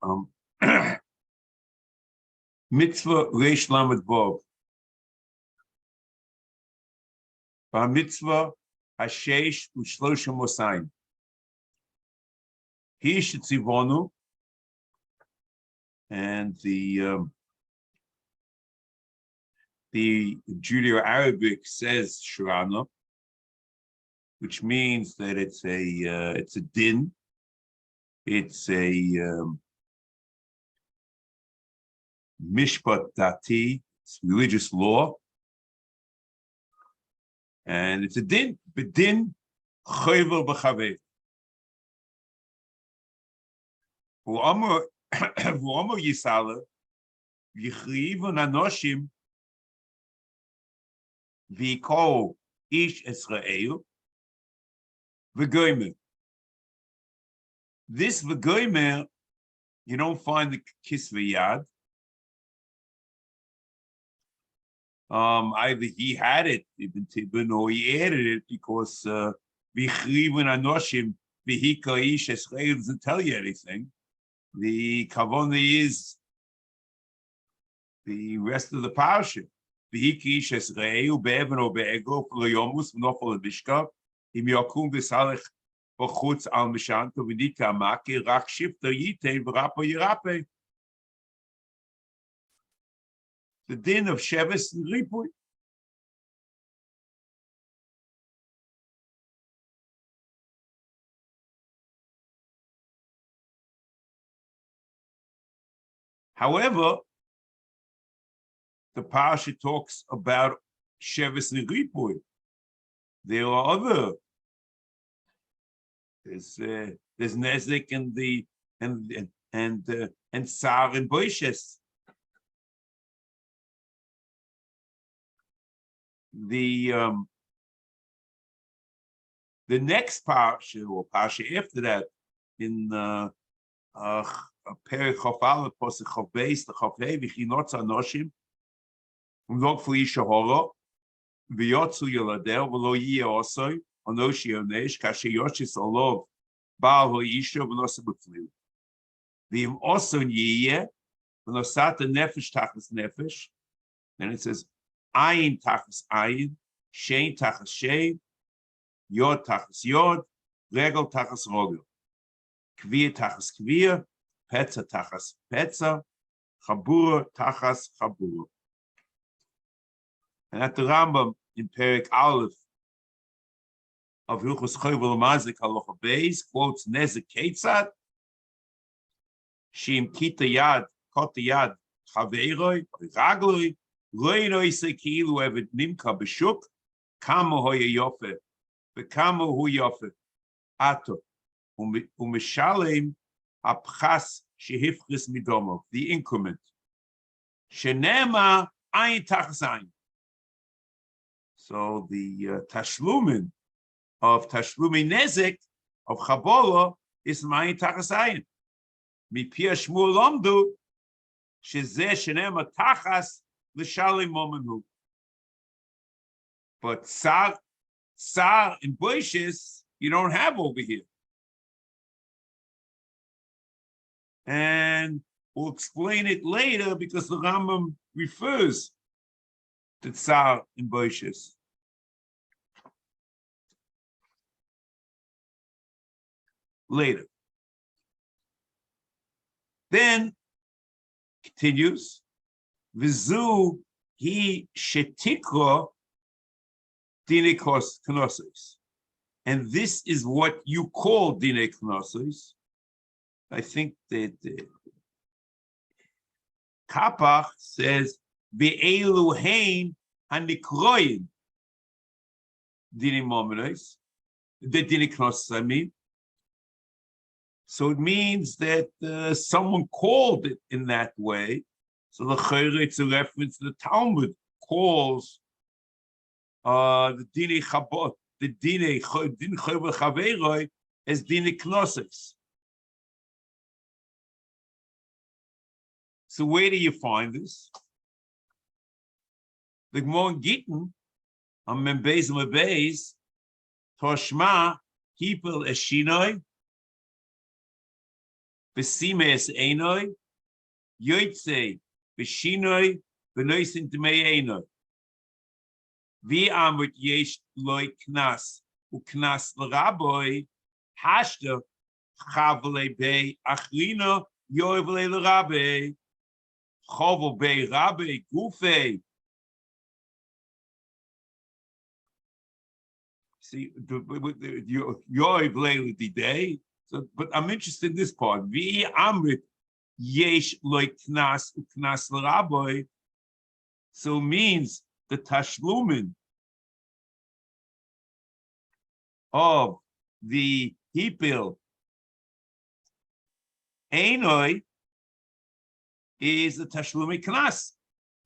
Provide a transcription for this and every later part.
Um, Mitzvah Reish Lamed Vav. Mitzvah Hashesh U'Shlosha Mosayim. He Shetzivonu, and the Judeo-Arabic says Shurana, which means that it's a din, it's a mishpat dati, it's religious law, and it's a din, bedin Chovel B'Chaveiro. V'omer Yisala, Yichrivu Nanoshim, V'yikol Ish Esrael, V'goymer. This V'goymer, you don't find the Kisvei Yad. Either he had it, Ibn Tibbon, or he added it because V'chrivu Nanoshim, V'yikol Ish Esrael doesn't tell you anything. The kavana is the rest of the parasha. V'hiki ish esreu be'evan o be'ego v'loyomus v'nofel b'shka im yakum v'salech v'chutz al mishanto v'nika amaki rak shifter yitein v'rapa yirape. The din of Sheves and Ripui. However, the parasha talks about Sheves and Ripui. There are other. There's Nezek and Sar and Boishes. The next parasha or parasha after that in Perek Chofal Posach Chof Beis the Chofei V'chinot Anoshim V'log F'Isha Horo V'yotzu Yolader V'lo Yiyeh Osoi Onoshi Yonesh Kasher Yoshis Olov Baal Ho'isha V'nosa B'Fliu V'im Oson Yiyeh V'nosat Nefesh Tachas Nefesh. Then it says Ayin Tachas Ayin, Shein Tachas Shein, Yod Tachas Yod, Regel Tachas Rogel, Kvir Tachas Kvir, Petza Tachas Petza, Chabura Tachas Chabura. And at the Rambam in Perek Aleph of Hilchos Chovel Mazik Halacha Beis quotes Nezek Ketzad, Shim Kita Yad, Kota Yad, Chaveiroi, Ragloi, Loino Isekilu Evet Nimka B'Shuk, Kamo Hoya Yofe, Bekamo Hu Yofe, Ato, Umishalem Apchas Shehifris Midomo, the increment. Shenema Ayin Tachzayin. So the Tashlumin of Tashlumi Nezek of Chabola is Ayin Tachzayin. Mipia Shmuel Lomdu, Shezeh Shenema Tachas. But Sar in bushes you don't have over here. And we'll explain it later because the Rambam refers to Tsar in bushes. Later. Then continues. Vizu he shetikro dine knosos. And this is what you call dine knosos. I think that Kapach says ve'elu hein hanikroim dine momenos, the dine knosos, I mean. So it means that someone called it in that way. So the Chayre, it's a reference to the Talmud calls the Dine Chabot, the Dine Chovel B'Chaveiro as Dine Knosos. So where do you find this? The Gemara in Gittin, on Membeis Mebeis, Toshma, Hipel Eshinoi, Besimes Einoi, Yoitse, Beshinoi, Benoisin Dmei Einoi. Vi Amut Yesh Loi Knas, Uknas Laraboy, Hashta, Chavale Bei, Achrino, Yoivale Larabe, Chovel Bei Rabbe, Gufe. See, Yoivale the day. So, but I'm interested in this part. Vi Amrit Yesh Loi Knas, Uknas Laraboy. So it means the Tashlumin of the Hipil Einoi is the Tashlume Knas.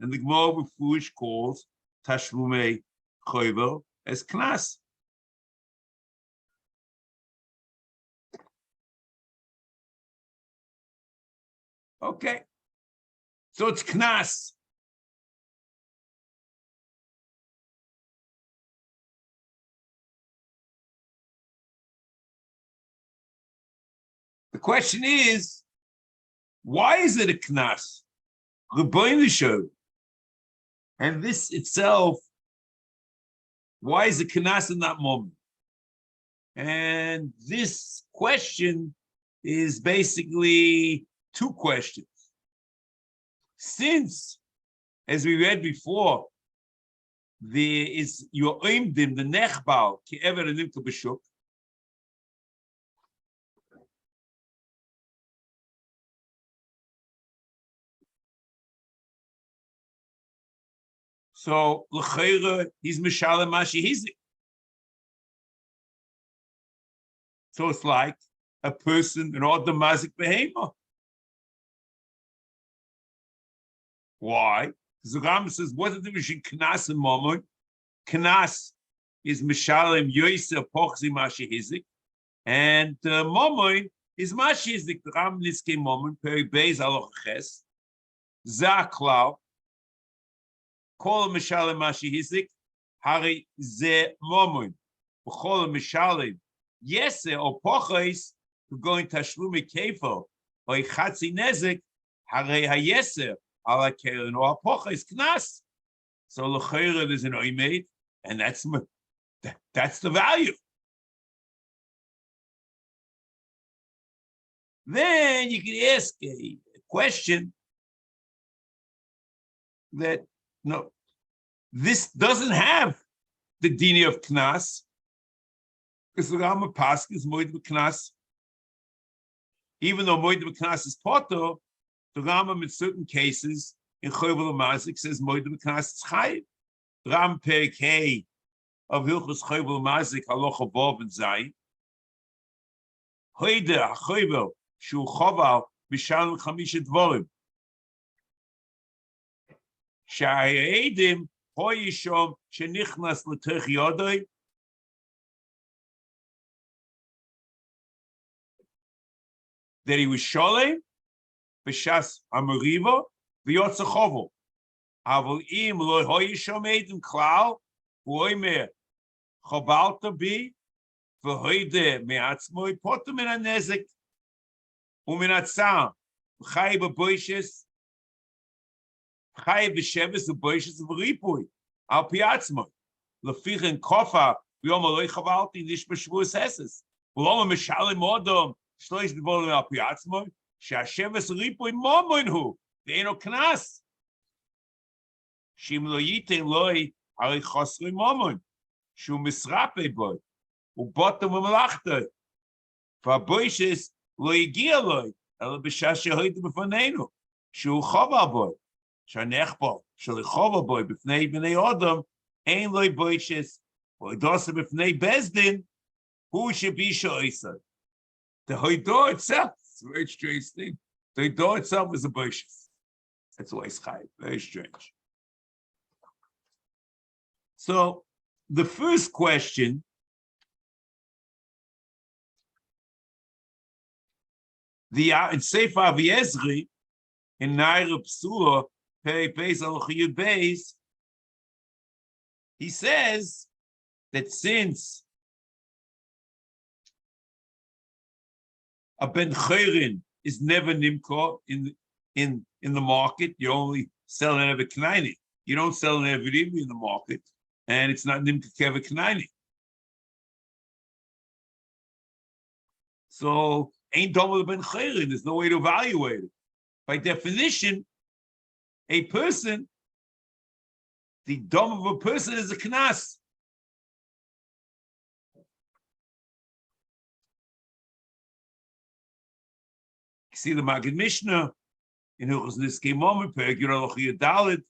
And the Gemara with Fuish calls Tashlume Chovel as Knas. Okay. So it's Knas. The question is, why is it a Knas? And this itself, why is it Knas in that moment? And this question is basically two questions. Since, as we read before, there is your oimdim, the nechbal, ki ever nimtu b'shuk. So l'chayra, he's mishalem mashi hizik. So it's like a person, an order Nizkei Beheima. Why? Because the Rambam says, what is the difference between Knas and Momon? Knas is Mishalem Yosef Pochzi Mashi Hizik, and Momon is Mashi Hizik. The Rambam Nizkei Momon, Peri Beis Aloch Ches, Zaklau, Kol Mishalem Mashi Hizik, Hari Ze Momon, B'chol Mishalem Yese or Pochis, who go in Tashlume Kefo, or Chatzi Nezik, Hari HaYeser, or Pochis Knas. So l'chayra there's an oimed, and that's the value. Then you can ask a question that no, this doesn't have the dini of Knas, because the Rambam Pasch is moed b'Knas. Even though moed b'Knas is poto, the Rambam in certain cases in Chovel B'Chaveiro says moed b'Knas is chayiv. The Rambam Perek Hey of Hilchos Chovel B'Chaveiro halacha vav and zayin. Hoide hachovel shu choval b'shalom chamisha dvorim. Sha'edim hoyishom shenichnas l'tech yodoi. That he was sholem b'shas hamariva v'yotza chovel. Aval im lo hoyishom edim klal v'oimer chobalta bi v'hoide me'atzmoi potem min hanezik u'min hatzam v'chay b'boishes v'chay b'sheves v'boishes v'ripui al piatzmoi lefichen kofa v'yom aloi chavalti nish b'shvuas heses v'loma mishalim odom shloish d'volim al piatzmoi she'asheves ripui momoin hu v'eno knas shim lo yitin loi hari chosrei momoin shu misrape boy u'botem u'melachta v'boishes lo yigia loi ela b'shas shehoide b'fanenu shu choval boy shanechbol shel choval boy b'fnei b'nei odom ein loi boishes v'idose b'fnei bezdin hu shebisha oisad. The hoido itself is a very strange thing. The hoido itself is a boishes. That's why it's chayv. Very strange. So the first question in Sefer Aviezri in Naira Psula, Peri Beis Al Chiyud Beis, he says that since a ben chayrin is never nimko in the market. You only sell it every knaini. You don't sell it every in the market, and it's not nimko every knaini. So ain't dom ben chayrin. There's no way to evaluate it. By definition, a person, the dom of a person is a knas. See the Maggid Mishnah in Hilchos Nizkei Beheima, Perek Yud Aloch Dalet.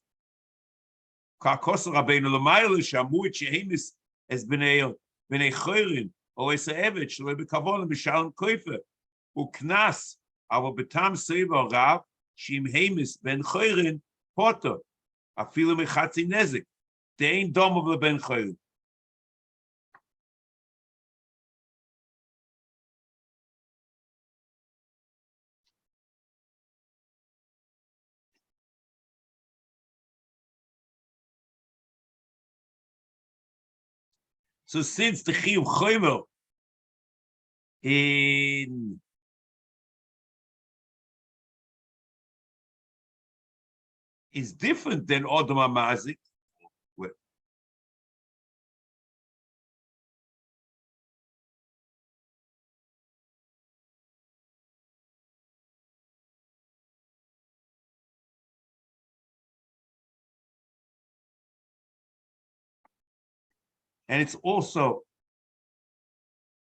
Ka'kosel Rabbeinu L'mayla Shamu et Shehemis as b'nei chayrin or es ha'evet shelo b'kavon b'shalom koifer u'knas aber b'tam seva rav shim hemis ben chayrin poter afilu mechatzi nezik dein dom of the ben chayrin. So since the chiyuv chovel is different than Odom HaMazik, and it's also,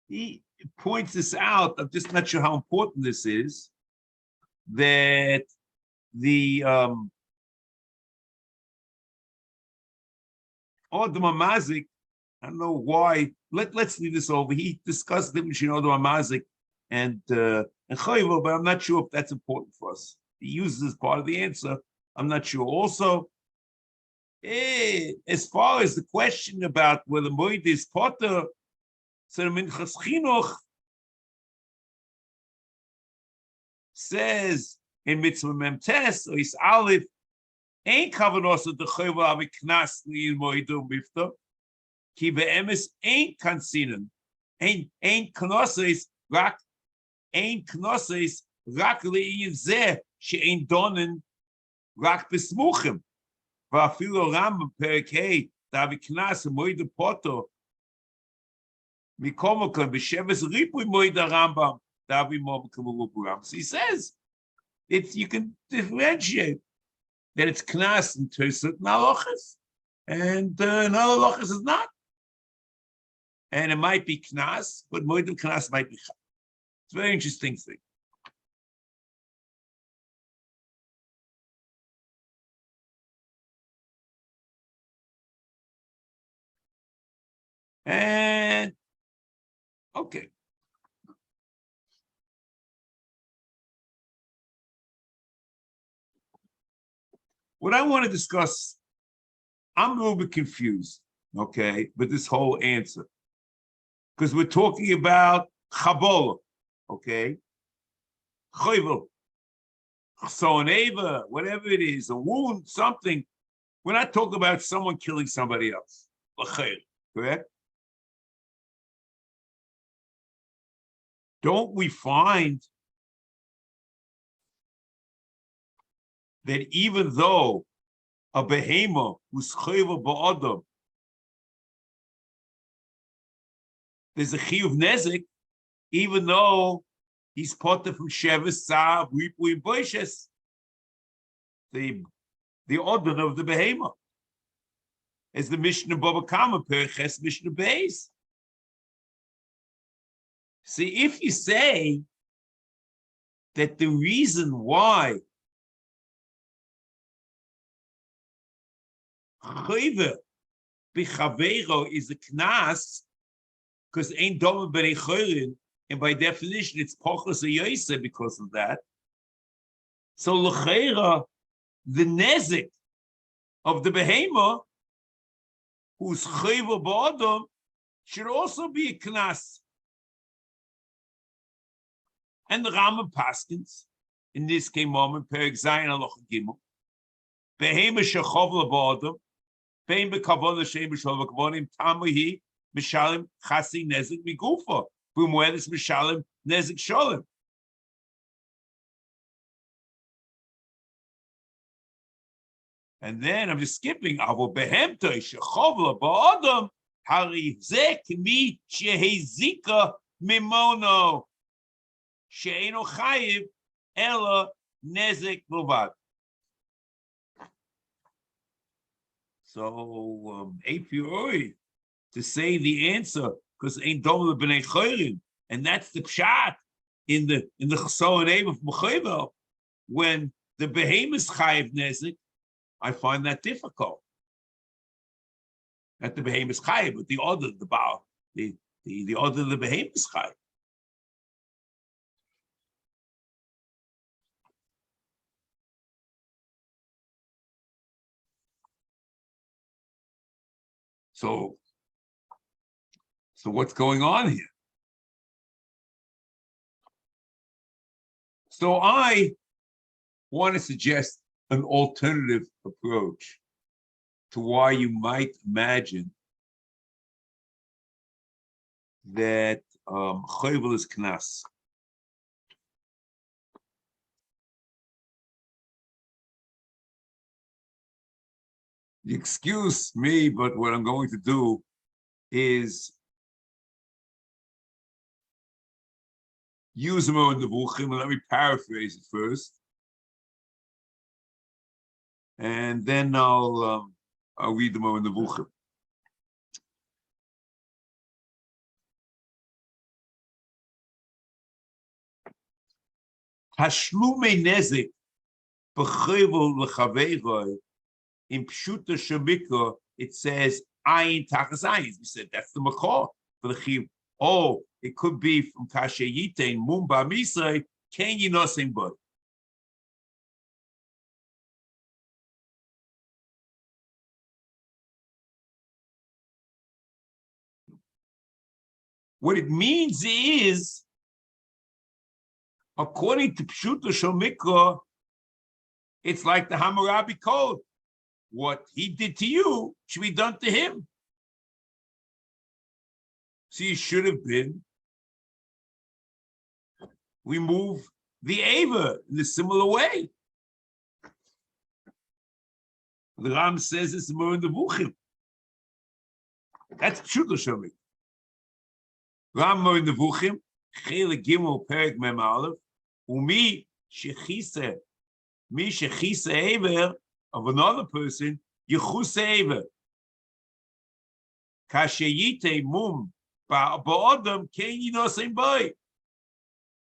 he points this out, I'm just not sure how important this is, that the Odom HaMazik, I don't know why, let's leave this over. He discussed the difference between Odom HaMazik and Chovel, but I'm not sure if that's important for us. He uses as part of the answer. I'm not sure. Also, as far as the question about whether Moed is Potter, so the Minchas Chinuch says in Mitzvah Memtes or Is Aleph, ain't covered also the Chovel Avi Knas Li Moedum Bifta, Ki Be'emes ain't Kansinen, ain't Knosses, Rak, ain't Knosses, Rak Le'in Zeh, she ain't Donen, Rak Besmuchim. ואפילו רמב"ם פרק ה' דאבי קנס ומועד הפוטו מכל מקום בשבס ריפוי מועד הרמב"ם דאבי מומקם ורובו. So he says you can differentiate that it's knas into certain halachas and in other halachas is not, and it might be knas but moed knas might be chai. It's a very interesting thing. And okay. What I want to discuss, I'm a little bit confused, okay, with this whole answer. Because we're talking about chabola, okay? Chovel. So an ava, whatever it is, a wound, something. We're not talking about someone killing somebody else. Correct? Don't we find that even though a behemoth who's chovel ba'adam, there's a chiyuv nezik, even though he's potter from sheves, sav, ripu, and boishes, the order of the behemoth, as the Mishnah Baba Kama Perches Mishnah Beis. See, if you say that the reason why Chovel B'Chaveiro is a knas, because ain't doma b'nei chayrin, and by definition it's pochos a yoseh because of that. So l'cheira, the nezik of the behemoth, who's chovel b'adam, should also be a knas. And the Rambam paskins in this came moment perek zayin aloch gimel behemoth shechovel b'adam bein b'kavon l'shem b'shol v'kavonim tamahi mishalim chasi nezik migufa b'moedes mishalim nezik sholem. And then I'm just skipping. Avo behemtoi shechovel ba'adam hari zeh k'mi shehezika mimono she'eno chayiv ela nezek b'lvad. So a priori to say the answer because ain't dom b'nei choyrim, and that's the pshat in the Chasson of Mechovel when the behemoth chayiv nezek. I find that difficult. At the behemoth chayiv, but the other the Baal, the other the behemoth chayiv. So what's going on here? So I want to suggest an alternative approach to why you might imagine that Chovel is knas. Excuse me, but what I'm going to do is use them in the Nevuchim, and let me paraphrase it first. And then I'll read them in the Nevuchim. Tashlume nezek b'chovel B'Chaveiro in Pshuta Shemikra, it says ayin tachas ayin. We said that's the makor for the chiv. Oh, it could be from Kashayite and Mumba Misai, can you not sing but? What it means is, according to Pshuta Shemikra, it's like the Hammurabi code. What he did to you should be done to him. So you should have been remove the Ava in a similar way. The Ram says it's more in the Nevuchim. That's Pshuta Shemikra. Ram more in the Nevuchim, Chele Gimel Perek Mem Aleph, Umi Shechise, Mi Shechise Ever of another person, Yechuse Ever. Kashayite Mum Ba'odam Ken Yinosem Boy.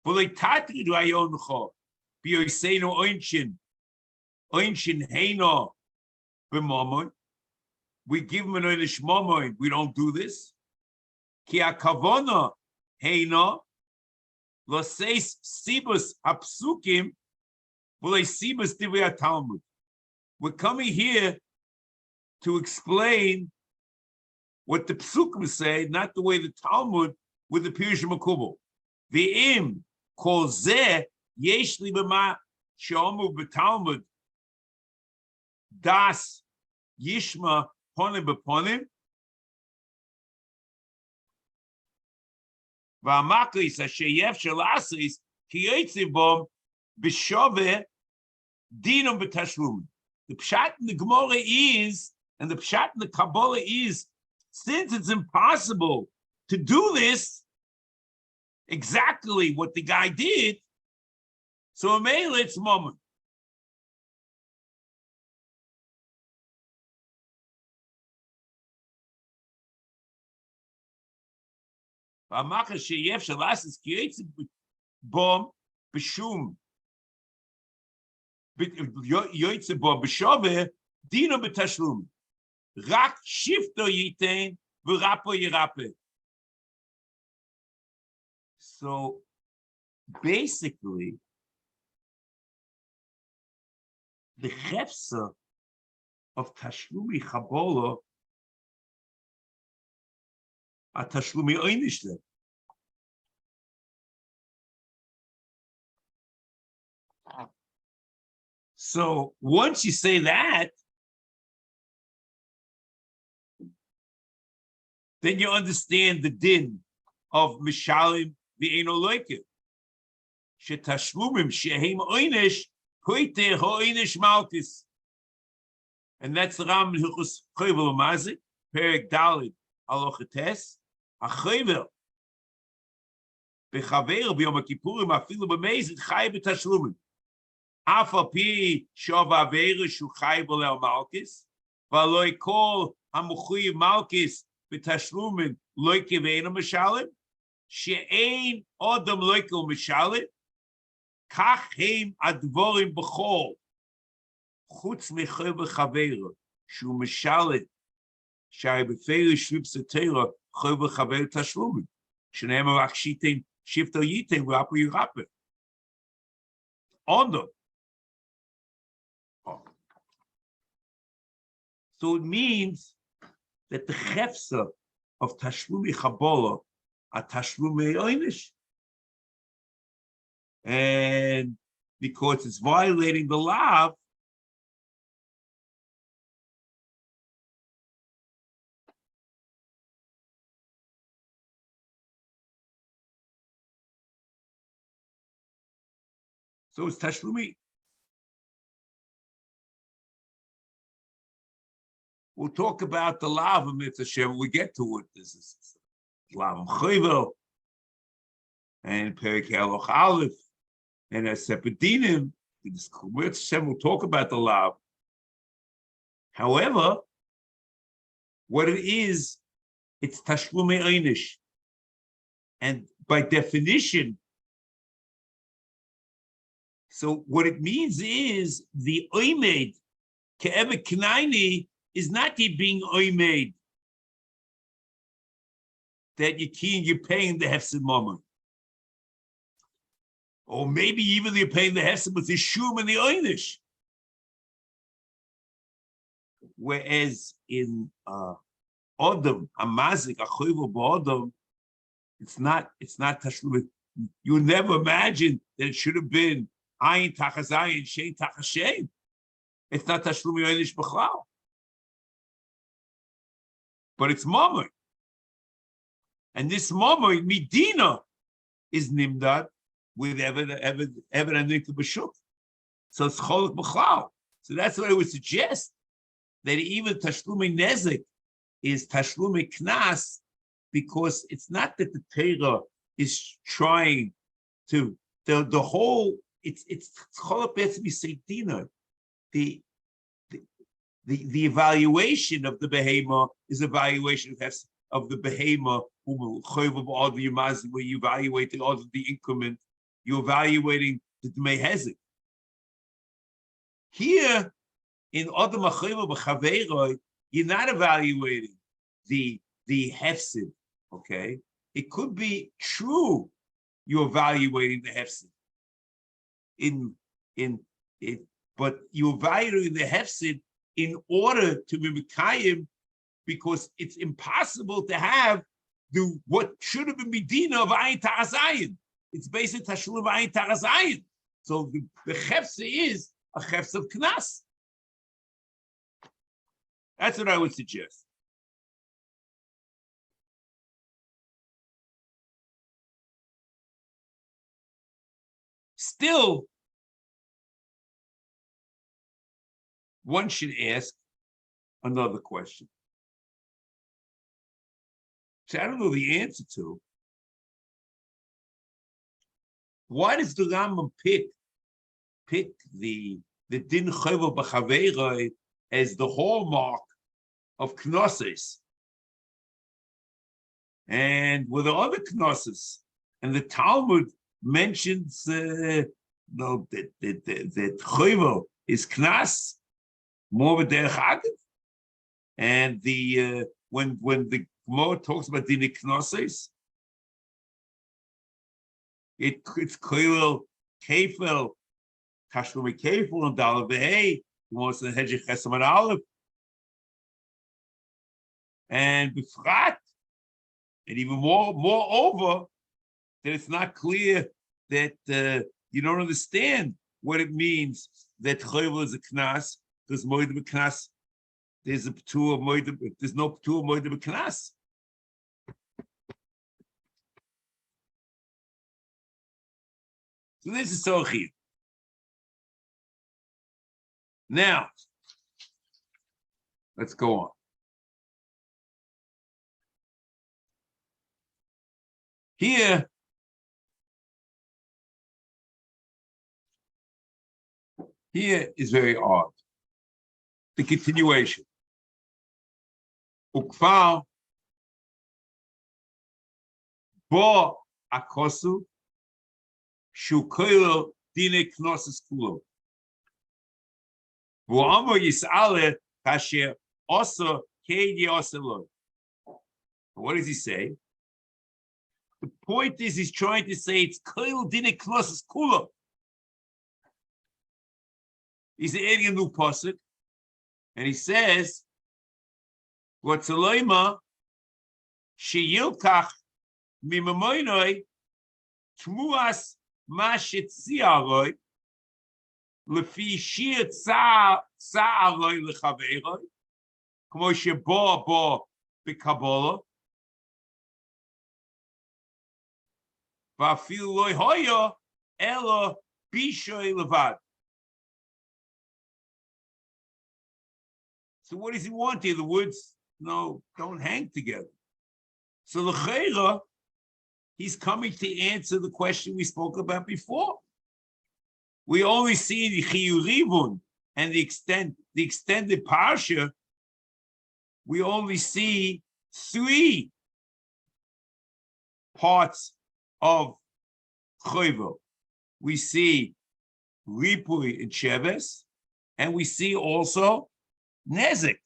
V'lei Tatri Rayoncho, B'Yoseinu Oinshin Heino B'Momon. We give him an Oinish Momon, we don't do this. Ki HaKavona Heino, Loseis Sibus Hapsukim, V'lei Sibus Divrei Talmud. We're coming here to explain what the Psukim say, not the way the Talmud with the Pirush Makubal. V'im kol zeh yesh li b'ma she'omu b'Talmud das yishma ponim b'ponim v'amakris asher yefshel asis ki yotze bom b'shoveh dinam b'tashlum. The pshat in the Gemara is, and the pshat in the Kabbalah is, since it's impossible to do this, exactly what the guy did, so a male it's moment. Bom b'shum yoytze bo b'shove dino b'tashlum rak shifto yitein v'rapo yirape. So basically, the chefsa of tashlumi chabolo are tashlumi oinishle. So once you say that, then you understand the din of mishalim v'eino loike. Shetashlumim shehem oinish hoite hoinish malkis. And that's the Ram in Hilchos Chovel Umazik, Perek Dalid, Halacha Tes, HaChovel B'Chaveiro B'Yom HaKippurim Afilu B'Mezid Chai B'Tashlumin. Af al pi Chovel B'Chaveiro Shu Chai B'Lel Malkis, V'Aloi Kol HaMuchuyev Malkis B'Tashlumin Loi Kiveinu Mishalim, She'ein Odom Loi Kol Mishalim, Kach Heim Advorim B'Chol, Chutz Chovel B'Chaveiro Shu Mishalim, Shai B'Feir Shvib Setera Chovel B'Chaveiro Tashlumin. Shene'emar Achshitein Shifto Yitein V'Apu Yirape. Odom. So it means that the chefsa of Tashlumi Chabola are Tashlumi Einish. And because it's violating the law, so it's Tashlumi. We'll talk about the law of Mitzvah Shem when we get to it. This is law of Chovel and Perek Haloch Aleph and a separate dinim. Mitzvah Shem will talk about the law. However, what it is, it's Tashlumi Einish. And by definition, so what it means is the Oimed, Ke'evet Knaini, is not the being Oimed, that you're paying the Hefsid Moment. Or maybe even you're paying the Hefsid with the Shum and the Einish. Whereas in Odom, Amazik, Achovel B'Odom, it's not Tashlum. You never imagine that it should have been Ayin Tachas Ayin, Shein Tachas Shein. It's not Tashlum Einish B'Chlal. But it's Mamor. And this Mamor, Medina, is Nimdad with Eved and B'Shuk. So it's Cholok B'Chlal. So that's what I would suggest, that even Tashlumi Nezek is Tashlumi Knas, because it's not that the Torah is trying to, the whole, it's Cholok B'Tzvi Seitina. The evaluation of the Beheima is evaluation of the Beheima, where you evaluate the increment, you're evaluating the Dmei Hezek. Here, in Odom Chovel B'Chaveiro, you're not evaluating the Hefsid, okay? It could be true you're evaluating the Hefsid. But you're evaluating the Hefsid in order to be Mekayim, because it's impossible to have what should have been Medina of Ayin Tachas Ayin. It's basically Tashlum of Ayin Tachas Ayin. So the Chefse is a Chefse of Knas. That's what I would suggest. Still, one should ask another question. So I don't know the answer to. Why does the Rambam pick the Din Chovel B'Chaveiro as the hallmark of Knossos? And with the other Knossos, and the Talmud mentions that Chovel is Knas, more of derech agav, and the when the Gemara talks about Dinei Knossos, it's Chovel Kefel, Tashlumi Kefel, and Daled V'Hei. He wants to hedge Chesed and Aleph, and B'Frat, and even moreover, that it's not clear that you don't understand what it means that Chovel is a Knas, because Moed B'Knas, there's no P'tur of Moed B'Knas. So this is Sochi. Now, Let's go on. Here is very odd. The continuation. Ukfar bo akosu shukoilo dine knosis kulo. Vuamo yisale kasher also keidi oselo. What does he say? The point is, he's trying to say it's koil dine knosis kulo. He's adding a new pasuk, and he says, "Whatzeloima sheyilkach mimamoinoi tmuas mashitziaroi lefi shir tza'aroi lechaveiroi kmo shebo bo b'kabola va'afilu loi hoya elo bishoi levad." So what does he want here? The words, no, don't hang together. So the Chayra, he's coming to answer the question we spoke about before. We only see the Chiyurivun and the extended Parsha. We only see 3 parts of Chovel. We see Ripui and Sheves, and we see also Nezek.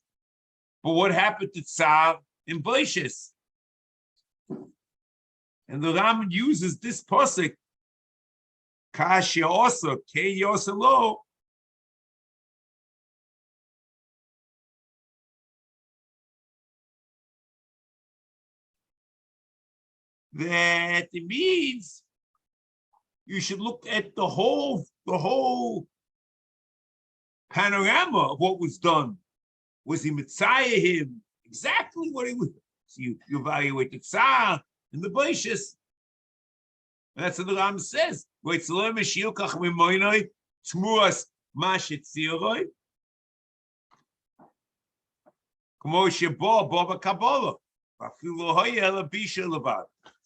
But what happened to Tzav and Boishes? And the Raman uses this pasuk, Kasha also, Ke Yoselo, that it means you should look at the whole panorama of what was done. Was he Messiah him? Exactly what he was. So you evaluate the Tsar and the Boishes. That's what the Ram says. So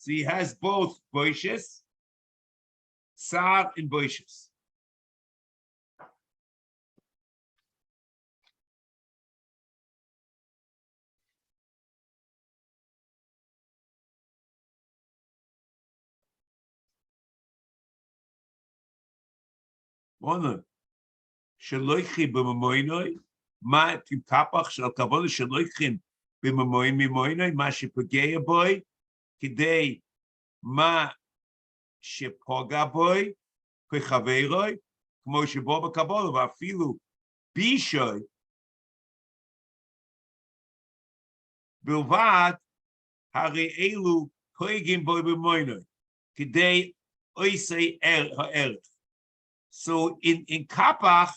he has both Boishes, Tsar, and Boishes. One, Shaloichi b'mamoinoi, ma tipapach shal kavod shaloichim b'mamoinoi, ma shepageya boy, kidei ma shepoga boy, k'chaveiroi, k'mo shebo b'kabod, v'afilu bishoy, bilvad, hari elu koigim boy b'mamoinoi, kidei oisei ha'erech. So in Kapach,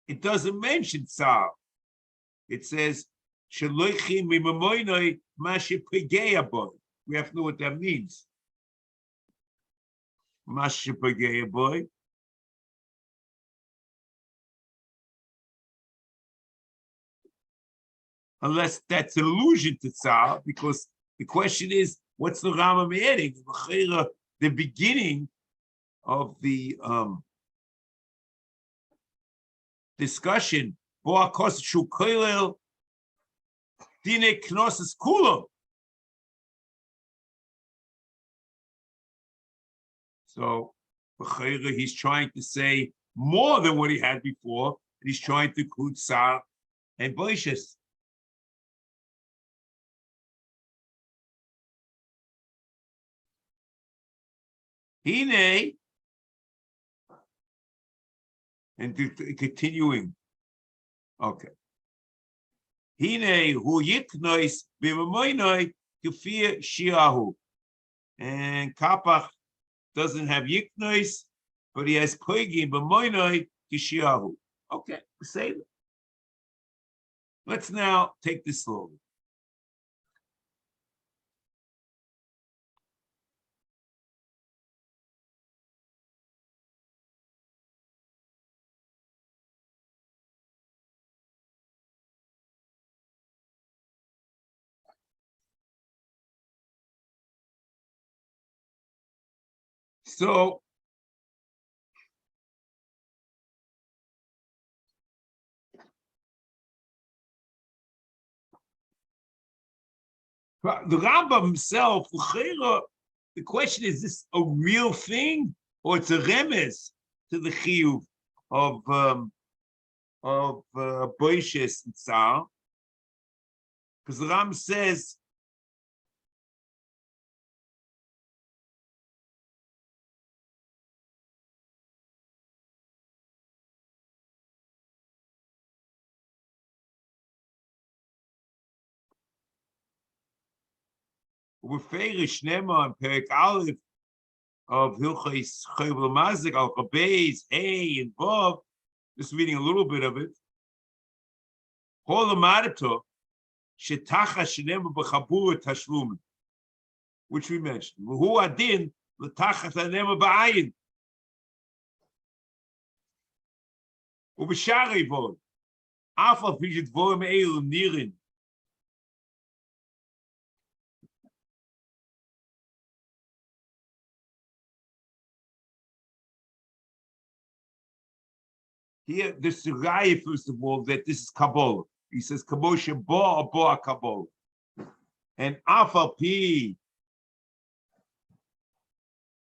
it doesn't mention Tsar. It says, Shaloichim mimamoinoi mashipegeya boy. We have to know what that means. Mashipegeya boy. Unless that's an allusion to Tsar, because the question is, what's the Rambam adding? The beginning of the discussion, Boakos Shukoilel Dine Knosis Kulo. So he's trying to say more than what he had before, and he's trying to include Tsar and Boishes. Hine, and continuing. Okay. Hine hu yiknois b'mamoinoi kufir shiahu. And Kapach doesn't have yiknois, but he has koigim b'mamoinoi kishiahu. Okay, say that. Let's now take this slowly. So the Rambam himself, the question is this a real thing or it's a remez to the chiyuv of boishes and tsar? Because the Rambam says with Feirish Nema and Perek Aleph of Hilchos Chovel B'Chaveiro al Chabeis, Hey, and Vav, just reading a little bit of it. Holamarito Shetacha Shenema B'Chabura Tashlumin, which we mentioned. Who adin l'tachat hanema ba'ayin u'b'sharei vod afal pijit vorim eilu nirin. Here, this is Raya, first of all, that this is Kabbalah. He says, Kabosha Bo Kabbalah. And Afal Pi,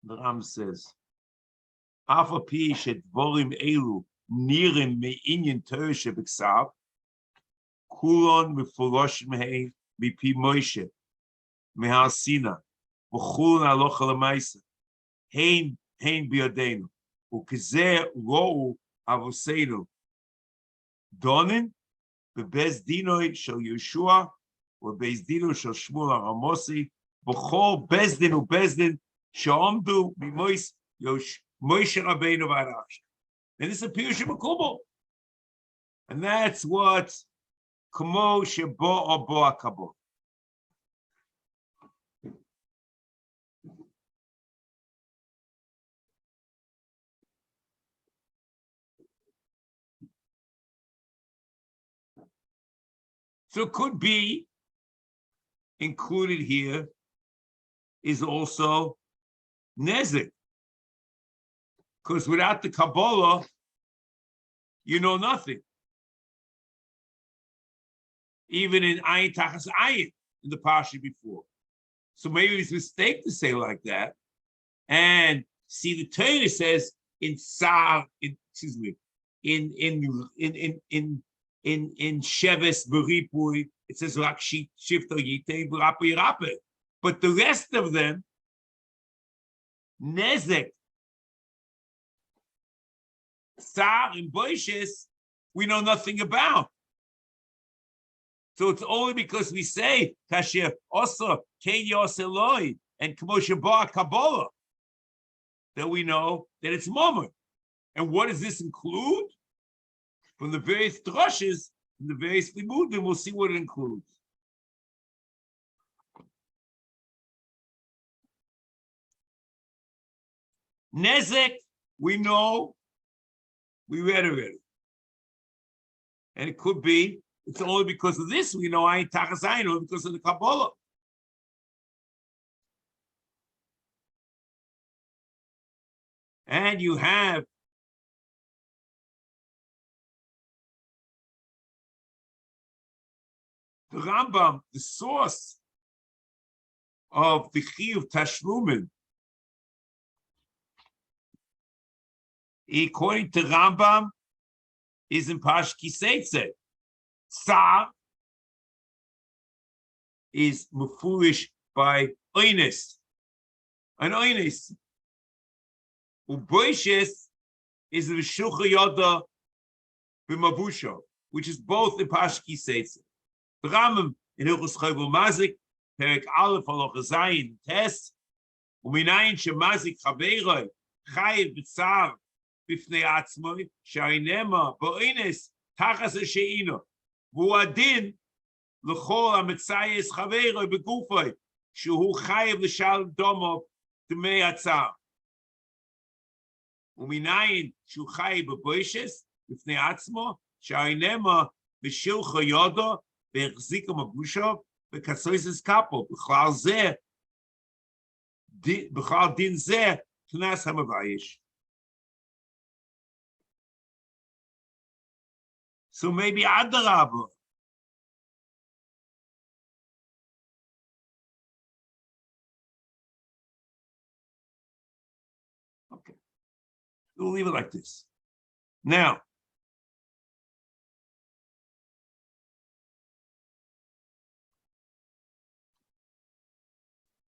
the Ram says, Afal Pi Shedvorim Elu Nirim Me'inyan Tershe B'Ksav Kulon Mefoloshim Hei Mipi Moshe Mehal Sina V'chulon Alocha L'Maisa Hein B'Yodenu U'Kizeh Rou Avosenu Donin Be'Bez Dinoi Shel Yeshua Be'Bez Dino Shel Shmuel HaRamosi B'Chol Bezdin U'Bezdin Sha'omdu Mimois Moshe Rabbeinu V'Arash. And this appears in Makubal. And that's what Kamo Shebo or Bo Akabo. So it could be included here is also Nezek. Because without the Kabbalah, you know nothing. Even in Ayin Tachas Ayin, in the Parsha before. So maybe it's a mistake to say like that. And see, the Torah says in Sheves Beripui, it says Rakshit Shifto Yite Rapi Rape. But the rest of them, Nezek, Tsar, and Boishes, we know nothing about. So it's only because we say Kasher Osa, Ken Yoseloi, and Kamosha Bar Kabbalah that we know that it's Momer. And what does this include? From the various drushes, from the various limudim, we'll see what it includes. Nezek, we know, we read already. And it could be, it's only because of this we know Ayin Tachas Ayin, or because of the Kabbalah. And you have the Rambam, the source of the Chiyuv Tashlumin. According to Rambam, is in Pash Kiseitze. Tsar is mefulish by oines. An oines. Uboishes is the Shulcha Yoda b'mavusha, which is both in Pash Kiseitze. The Rambam in Hilchos Chovel Mazik, Perek Aleph Halacha Zayin Tes, u'minayin shemazik Chaveiro chayiv b'tzar b'fnei atzmoi sha'inema ba'oines tachas she'ino v'hu adin l'chol ha'metzayes Chaveiro b'gufoi shehu chayiv l'shal domo d'mei atzar u'minayin shehu chayiv b'boishes b'fnei atzmo sha'inema b'shilcha yodo והחזיק המגושו וכסויס אסקאפו, בכלל דין זה Knas Hamavayish. So maybe Adarabah. Okay. We'll leave it like this. Now,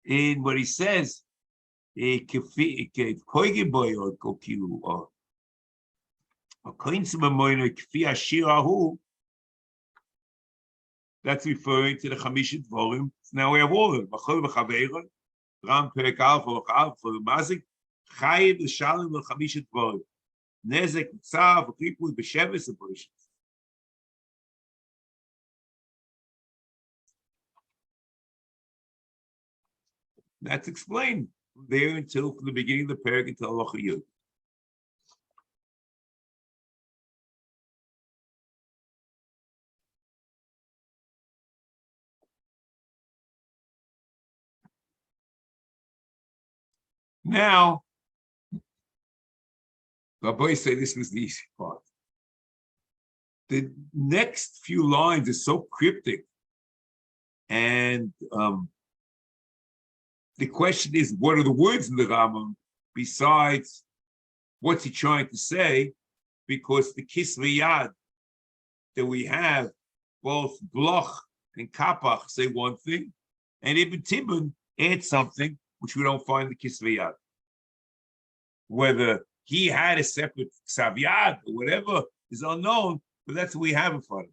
in what he says, that's referring to the Chamisha Dvorim. Now we have all of them. Chovel B'Chaveiro, Ram Perek Aleph, Chovel Mazik, Chayiv L'Shalim L'Chamisha Dvorim. Nezek, Tzav, Ripui, B'Sheves, and B'Rishis. That's explained from there until from the beginning of the parak until Halacha Yud. Now, Rabbi say this was the easy part. The next few lines are so cryptic, and the question is, what are the words in the Rambam besides what's he trying to say? Because the Kisvei Yad that we have, both Bloch and Kapach say one thing, and Ibn Tibbon adds something which we don't find in the Kisvei Yad. Whether he had a separate Ksav Yad or whatever is unknown, but that's what we have in front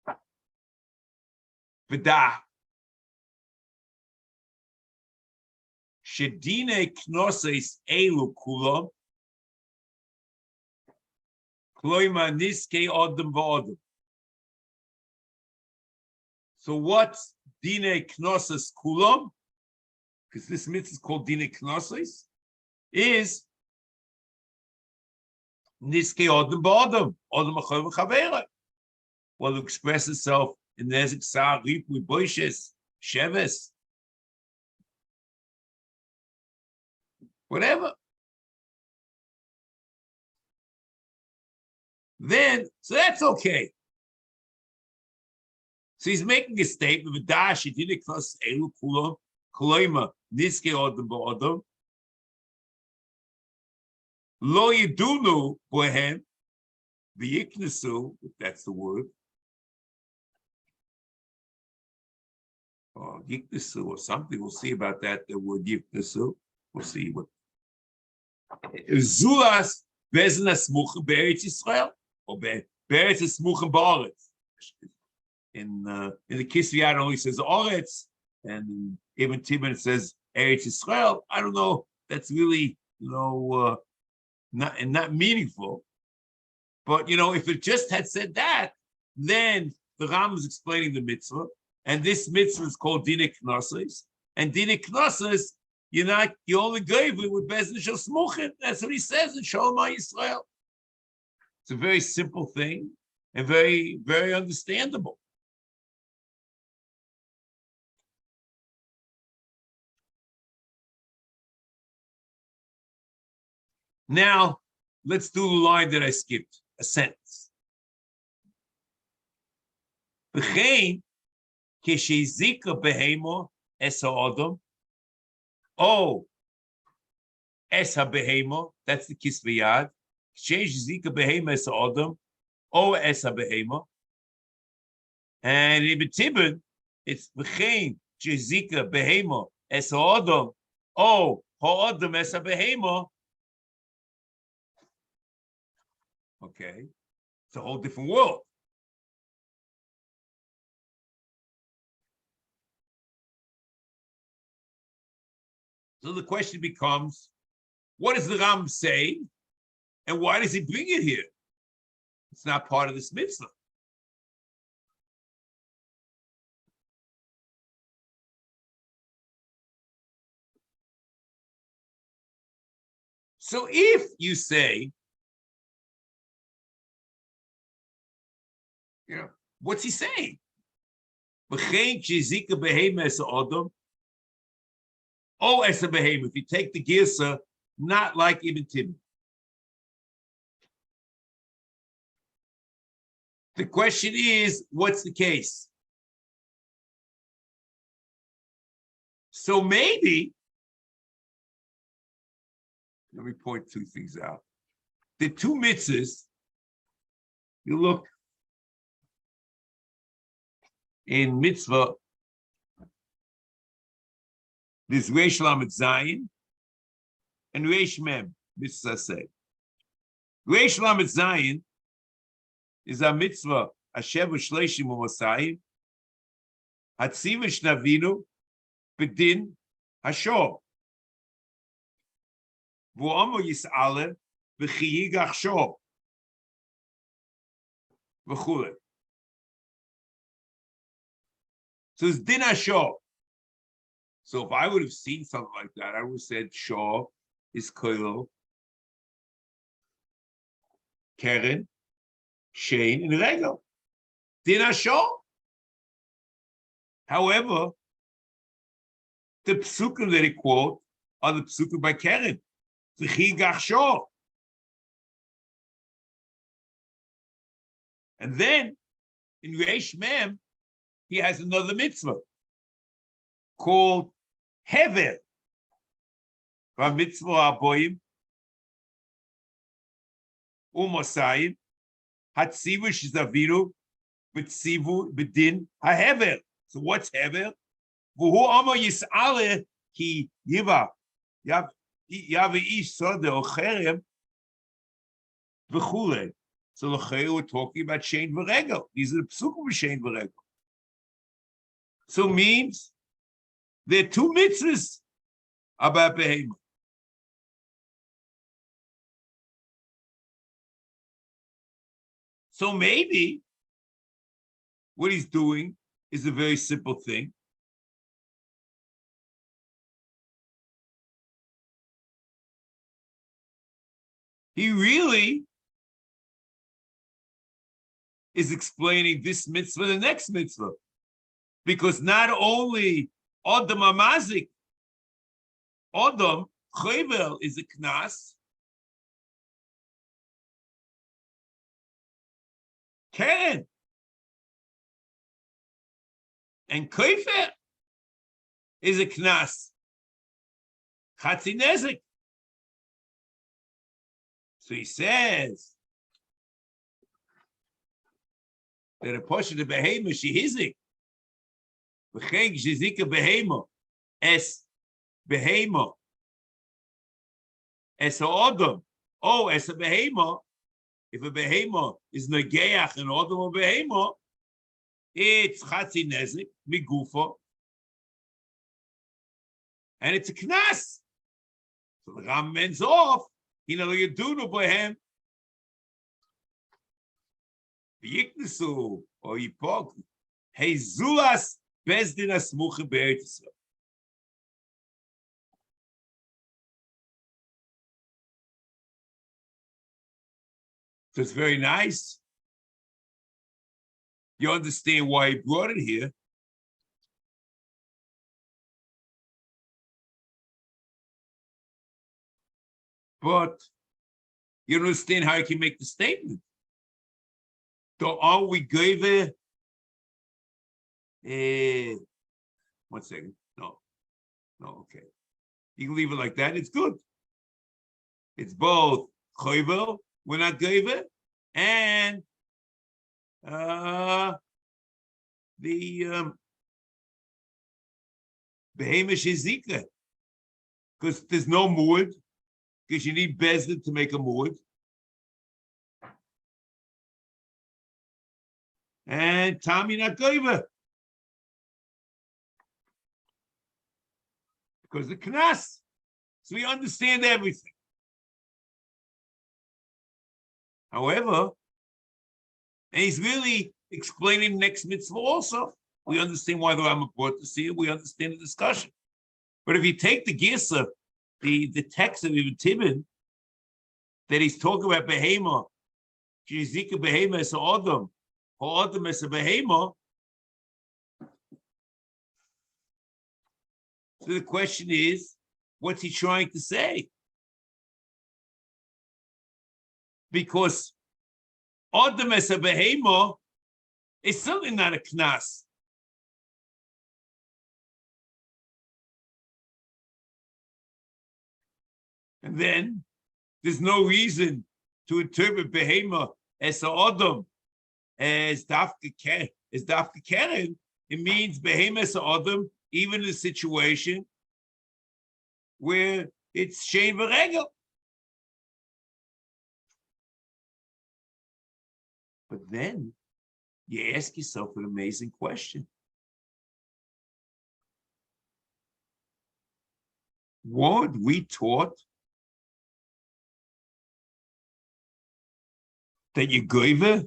of us. V'dah. Shedine Knoses Elu Kulam. Kloima Nizkei Beheima. So what's Dine Knoses Kulam? Because this mitzvah is called Dine Knoses, is Nizkei Beheima. Odom Chovel B'Chaveiro. Well, it expresses itself in Nezek Sar, Ripui, Boishes, Sheves. Whatever. Then, so that's okay. So he's making a statement with Dash, he didn't cross Elu Kulam, Koloima, Nizkei Beheima, Lo Yidunu Bohem, V'yiknesu, if that's the word, or Yiknesu or something, we'll see about that, the word Yiknesu, we'll see what. Zulas Bezna Smuchim Be'eretz Yisrael, or Be'eretz Smuchim Ba'aretz. In the Kisvei Yad only says Oretz, and Ibn Tibbon says Eretz Yisrael. I don't know. That's really not meaningful. But if it just had said that, then the Ram is explaining the mitzvah, and this mitzvah is called Dine Knoses, and Dine Knoses, you only gave it with Bezna Shel Smuchim. That's what he says in Shalom Yisrael. It's a very simple thing and very, very understandable. Now, let's do the line that I skipped, a sentence. B'chein k'shezika beheimo es ha'odom, o es ha'beheimo, that's the Kisvei Yad. K'shezika beheimo es ha'odom, o es ha'beheimo. And in B'Tibbon, it's b'chein k'shezika beheimo es ha'odom, o ha'odom es ha'beheimo. Okay, it's a whole different world. So the question becomes, what does the Ram say, and why does he bring it here? It's not part of this mitzvah. So if you say, what's he saying? Oh, Aseh Beheima. If you take the Girsa, not like Ibn Tim. The question is, what's the case? So maybe, let me point two things out. The two mitzvahs, you look in mitzvah, there's Reish Lamed Zayin and Reish Mem, mitzvah Aseh. Reish Lamed Zayin is a mitzvah, Asher v'shleishim u'masayim, Hatziv v'shnavinu, B'din Hashor. V'omo yis'ale, v'chiyig achshor. V'chule. So it's din Hashor. So if I would have seen something like that, I would have said Shor is Koilo, Keren, Shane, and Regel. Din Hashor. However, the psukim that he quote are the psukim by Keren. V'chiyig Shor. And then in Reish Mem, he has another mitzvah called Hever. Mitzvah Aboim, Umosayim, Hatzivu Shizaviru, B'tzivu B'din HaHever. So what's Hever? V'hu Amo Yis'ale Ki Yiva Yavi Soda Ocherem V'chule. So we're talking about Shein V'regel. These are the psukim of Shein V'regel. So means there are two mitzvahs about Beheima. So maybe what he's doing is a very simple thing. He really is explaining this mitzvah, the next mitzvah. Because not only Adam Amazik, Adam, Chovel is a knas, Keren, and Kofer is a knas, Chatzi Nezik. So he says that a portion of Beheima shehizik, v'chein shezika Beheima es Beheima es ha'odam, es a Beheima. If a Beheima is negeach and odam or Beheima, it's chatzi nezik migufa, and it's a knas. So the Ram ends off. You know, you do no bohem. Yiknesu or yipok. Hey zulas bezdin asmuche be'eretz. So it's very nice. You understand why he brought it here. But you don't understand how you can make the statement. So are we gave one second. No, okay. You can leave it like that. It's good. It's both Chovel, we're not gave it, and the Beheima Shezika. Because there's no muad, because you need bezdin to make a muad. And Tommy not goiva. Because the knas. So we understand everything. However, and he's really explaining next mitzvah also. We understand why the Rambam brought this here. We understand the discussion. But if you take the Girsa, the text of Ibn Tibin, that he's talking about Beheima, Shezika Beheima is Adam, or Adam is a Beheima. So So the question is, what's he trying to say? Because Adam as a Beheima is certainly not a knas. And then there's no reason to interpret Beheima as a Adam, as Dafka Keren. It means Beheima as a Adam, even in a situation where it's Shein V'Regel. But then you ask yourself an amazing question. Weren't we taught that you goive?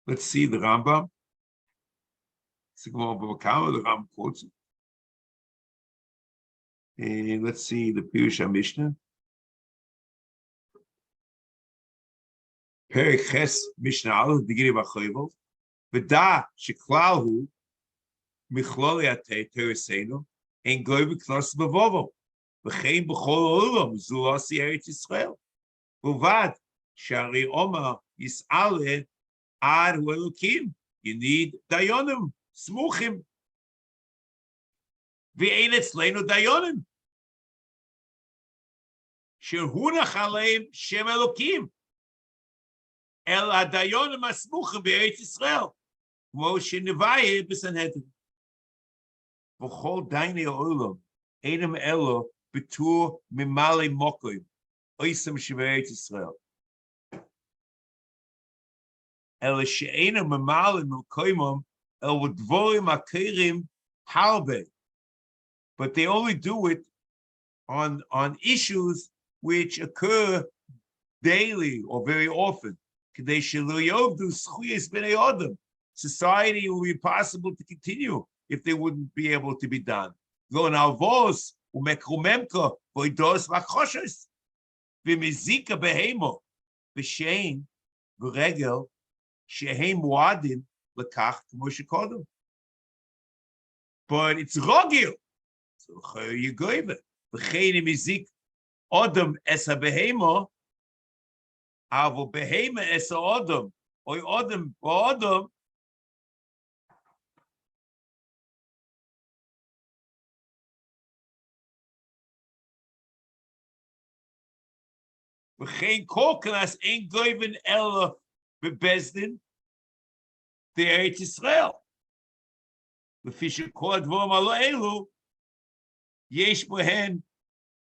Let's see the Rambam. The Rambam quotes it. And let's see the Pirush HaMishnah. Perek Ches Mishnah Aleph Digiri B'Chovel. V'da sheklal hu michloli atei tereseinu en goyim knos b'vovo v'chein b'chol olam zu asi Eretz Yisrael. Uvad shari Omar yis'ale ad hu Elokim. You need dayonim smuchim. V'ein etzleinu dayonim. Shehunach aleim shem Elokim. El adayonim asmuchim b'Eretz Yisrael. Moshe Nevaye b'Sanhedrin. V'chol dainei olam einam elo b'tur mimale mokoim oisam shev'Eretz Yisrael. El she'einam mimale mokoimam el v'dvorim akerim harbe. But they only do it on issues which occur daily or very often. K'dei shelo yovdu zchuyos b'nei adam. Society will be impossible to continue if they wouldn't be able to be done. Lo nalvos umekrumemka voidos v'achoshes v'mizika behemo v'shein v'regel shehem muadim lekach k'mo shekodem. But it's rogil. So you go even. V'chein mizik adam es habehemo avo behema es adam or adam ba'adam. V'chein kol kanas ein goyven ela bebezdin the Eretz Yisrael. L'fi shekol advorim alo elu yesh bohen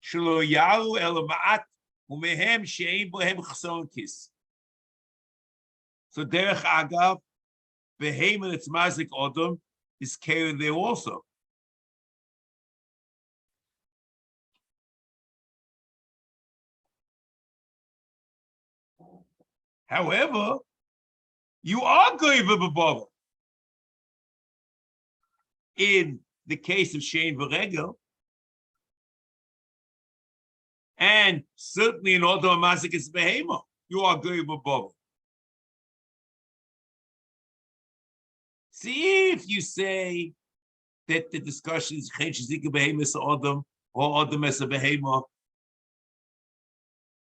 shelo yaru ela ma'at umehem she'ein bohem chson kis. So derech agav behemoth that's mazik odom is carried there also. However, you are goyve b'bava. In the case of Shein V'Regel, and certainly in Odom Mazik is Beheima, you are goyve b'bava. See, if you say that the discussion is Chen Shizika Beheima es Odom or Odom es Beheima,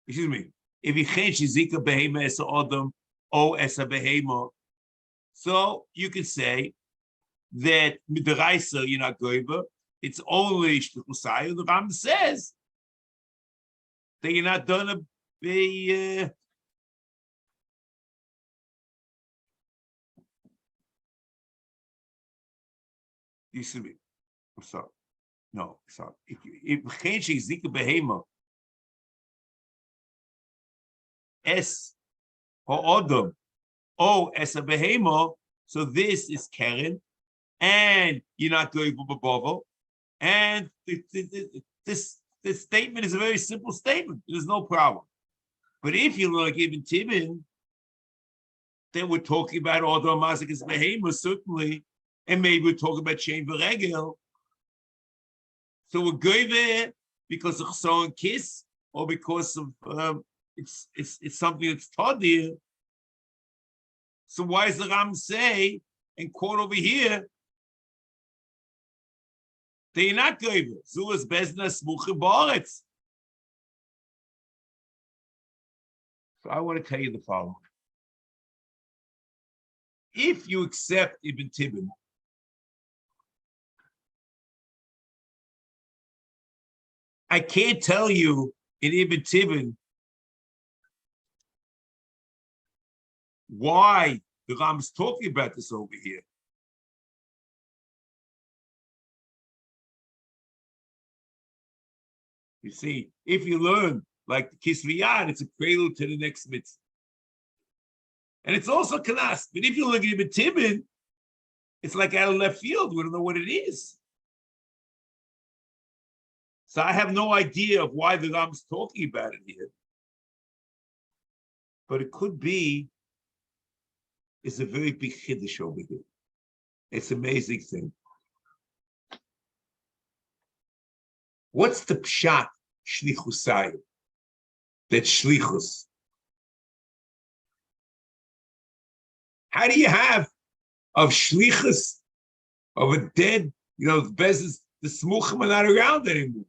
excuse me, if you Chen Shizika Beheima es Odom or es Beheima, so you could say that midaraisa you're not goyva. It's only shlichusayu. The Ram says that you're not gonna be. You see me? I'm sorry. No, sorry. If chenshi zika behema es ha'odom o es a behema, so this is Karen. And you're not going for Bobo. And this statement is a very simple statement. There's no problem. But if you look even Tibin, then we're talking about Odom Mazikas Behemoth, certainly, and maybe we're talking about Shein V'Regel. So we're going there because of Chson Kiss, or because of it's something that's taught here. So why does the Ram say and quote over here? They're not goyver. Zulas bezna smuchim ba'aretz. So I want to tell you the following. If you accept Ibn Tibbon, I can't tell you in Ibn Tibbon why the Ram is talking about this over here. You see, if you learn like the Kisviyad, it's a prelude to the next mitzvah. And it's also Kanas. But if you look at Ibn Tibbon, it's like out of left field. We don't know what it is. So I have no idea of why the Ram is talking about it here. But it could be it's a very big chiddush over here. It's an amazing thing. What's the pshat shlichusayim? That shlichus. How do you have of shlichus of a dead, the bezes, the smuchim are not around anymore.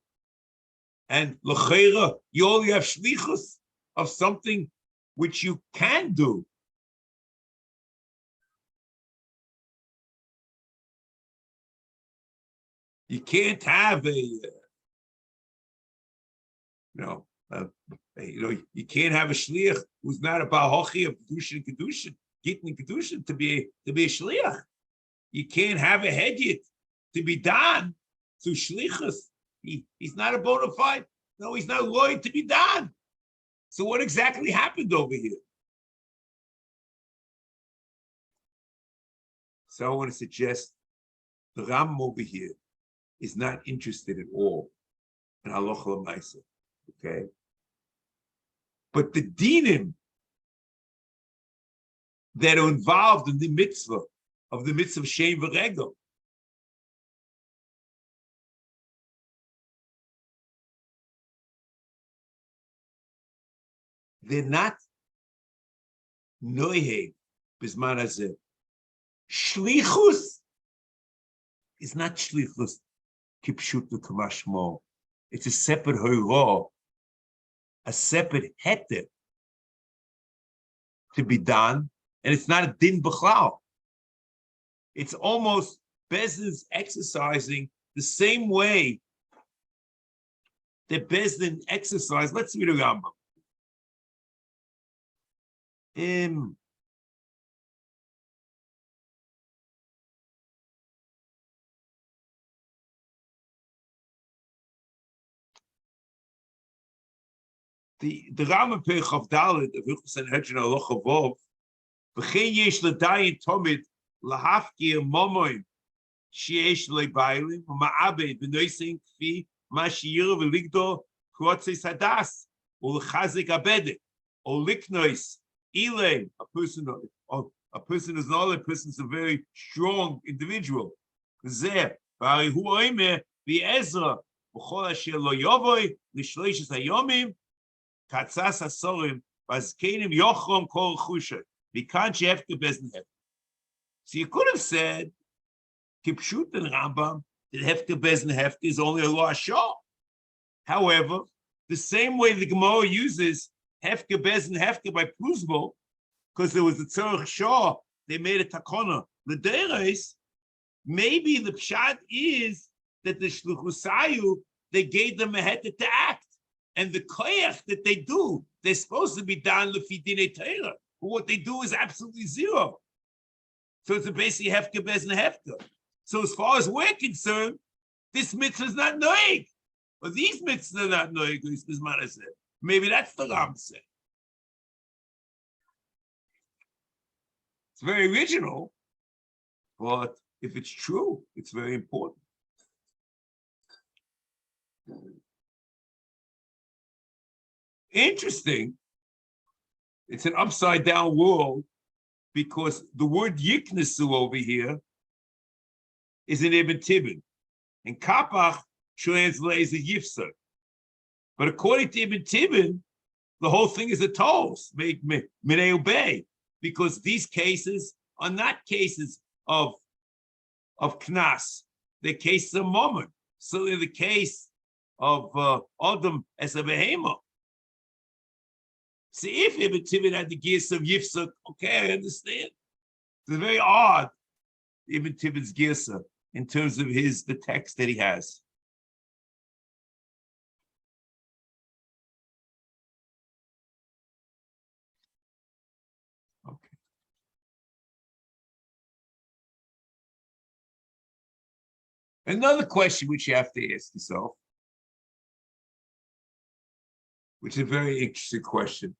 And l'cheira, you only have shlichus of something which you can do. You can't have you can't have a shliach who's not a ba'hochi of kedushin and kedushin, gittin and kedushin to be a shliach. You can't have a hedyet to be done through shlichus. He's not a bona fide. No, he's not loyal to be done. So what exactly happened over here? So I want to suggest the Ram over here is not interested at all in halacha l'maaseh, okay? But the dinim that are involved in the mitzvah of Shem v'regel, they're not noyeh bisman hazeh. Shlichus is not shlichus kipshut l'kamashmo. It's a separate hoyrah, a separate heter to be done, and it's not a din b'chlal. It's almost Bezdin's exercising the same way that Bezdin exercised. Let's read the Rambam. The Rambam Perich of Dalet of Hilchos Sanhedrin Halacha Vov, v'chein yesh l'dayin tomid lahafkir momoim sheyesh le'bailim u'ma'abed v'noisein kfi ma shiur v'ligdol k'rotzes hadas u'lechazik abedet or liknois ilay. A person is not a person is a very strong individual. Zeh v'ari hu oimer v'ezra v'chol asher lo yovoy l'shloishes hayomim katzas hasorim v'azkenim yochrom kol chushay. So you could have said, Kipshut and Rambam, that Hefke Bezin Hefke is only a law shah. However, the same way the Gemara uses Hefke Bezin Hefke by Pruzbo, because there was a Tzorach Shah, they made a takona. The Deres, maybe the pshat is that the Shluchusayu, they gave them a head to act. And the koyach that they do, they're supposed to be done l'fidine Torah. But what they do is absolutely zero. So it's a basically hefka bezna hefka. So as far as we're concerned, this mitzvah is not noig. Or these mitzvahs are not noig, as Mana said. Maybe that's the Ram said. It's very original, but if it's true, it's very important. Interesting. It's an upside down world because the word yiknesu over here is in Ibn Tibbon. And kapach translates as yifsa. But according to Ibn Tibbon, the whole thing is a toast, minei ubei. because these cases are not cases of knas. They're cases of moment. So in the case of Adam as a behemoth. See, if Ibn Tibin had the gears of Yifsuk, okay, I understand. It's very odd, Ibn Tibin's girsa, in terms of the text that he has. Okay. Another question which you have to ask yourself, which is a very interesting question,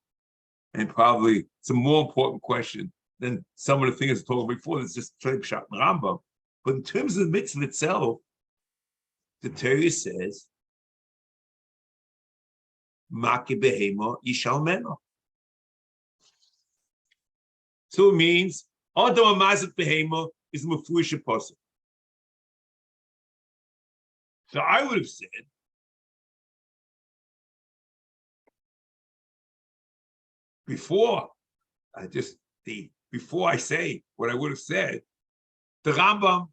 and probably it's a more important question than some of the things I told before. It's just Chovel B'Chaveiro and Rambam. But in terms of the mitzvah itself, the Torah says, Nizkei Beheima yishal meno. So it means, Adam Amazik Beheima is Mefurish Apostle. So I would have said, before I say what I would have said, the Rambam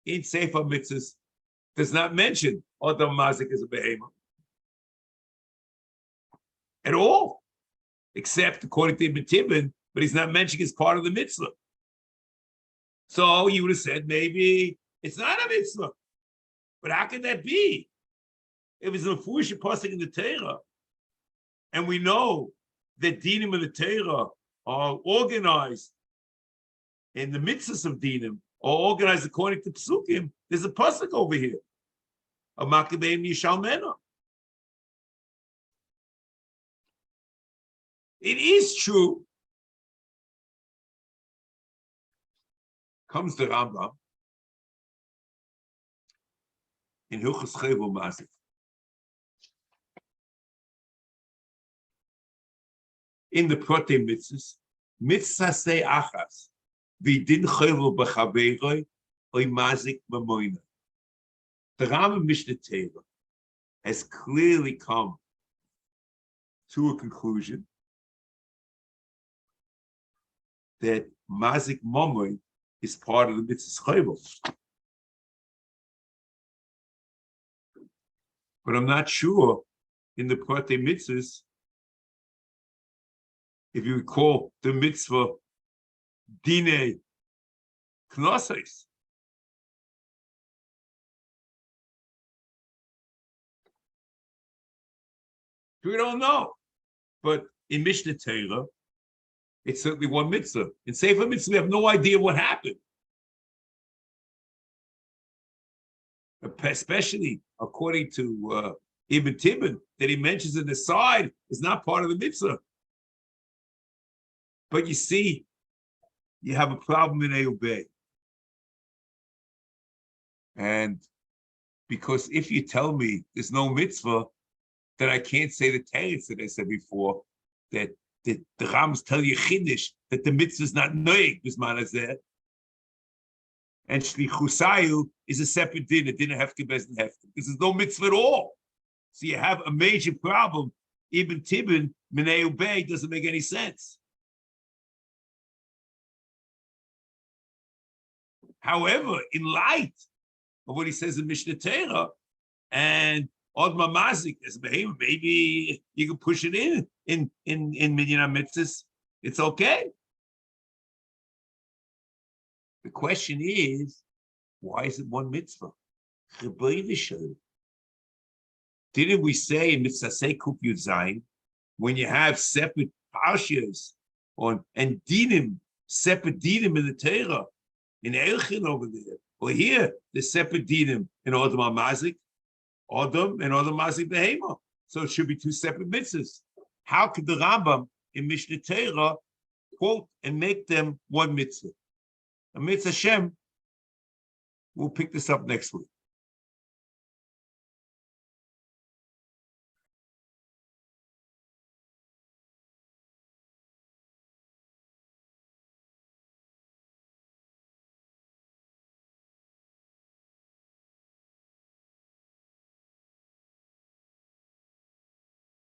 in Sefer Mitzvas does not mention Adam Mazik as a behemoth at all, except according to Ibn Tibin, but he's not mentioning as part of the mitzvah. So you would have said maybe it's not a mitzvah. But how can that be? If it's a foolish pasuk in the Torah, and we know that dinim in the Torah are organized, and the mitzvahs of dinim are organized according to psukim, there's a pasuk over here. A makabeim yishal meno. It is true. Comes the Rambam in Hilchos Chovel B'Chaveiro. In the Protei Mitzvos, Mitzvas achas, v'din Chovel B'Chaveiro, oy mazik b'moina. The Rambam Mishnah Torah has clearly come to a conclusion that mazik momoy is part of the mitzvah's chovel. But I'm not sure in the Protei Mitzvos, if you recall the mitzvah dine knossos. We don't know. But in Mishnah Torah, it's certainly one mitzvah. In Sefer Mitzvah, we have no idea what happened. Especially according to Ibn Tibin, that he mentions in the side is not part of the mitzvah. But you see, you have a problem in Eubei. And because if you tell me there's no mitzvah, then I can't say the teretz that I said before, that the Rams tell you chiddush that the mitzvah is not noig bisman hazeh, and shlichusayu is a separate din. It didn't have to be bezdin hefker because there's no mitzvah at all. So you have a major problem. Ibn Tibin Minei Ubei doesn't make any sense. However, in light of what he says in Mishnah Torah and Od Mamazik as behemoth, maybe you can push it in Minyan Mitzvahs. It's okay. The question is, why is it one mitzvah? Didn't we say in Mitzvasei Kuf Yud Zayin, when you have separate parshas and dinim, separate dinim in the Torah, in Elchin over there, or here, the separate dinim in Odom HaMazik, Odom and Odom Mazik Beheima. So it should be two separate mitzvahs. How could the Rambam in Mishnah Torah quote and make them one mitzvah? A mitzvah Hashem, we'll pick this up next week.